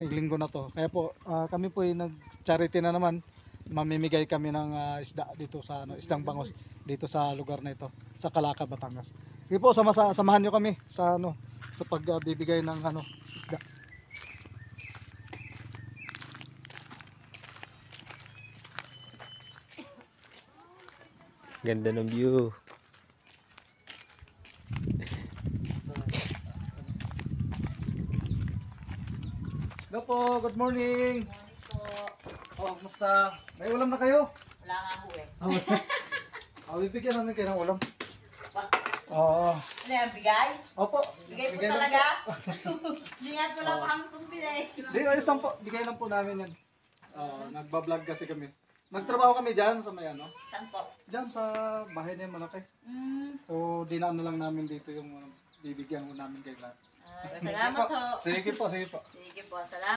linggo na to. Kaya po kami po ay nag-charity na naman. Mamimigay kami ng isda dito sa isdang bangos dito sa lugar na ito, sa Calaca, Batangas. Sige po, samahan niyo kami sa sa pagbibigay ng isda. Ganda ng view. Hello po, good morning. Oh, kumusta? May ulam na kayo? Wala nga ho eh. Bibigyan namin kayo ng ulam. Wah. Oo. Ano yan, bigay? Opo. Bigay po Bigay lang talaga? Hindi nga wala pa kami pong pinay. Di, ayos lang po. Bigay lang po namin yan. Nagbablog kasi kami. Nagtrabaho kami dyan sa may Saan po? dyan sa bahay na yung malaki. Mm. So, dinaan na lang namin dito yung bibigyan mo namin kay lahat. Salamat ho. Sige po, sige po. Sige po, salamat.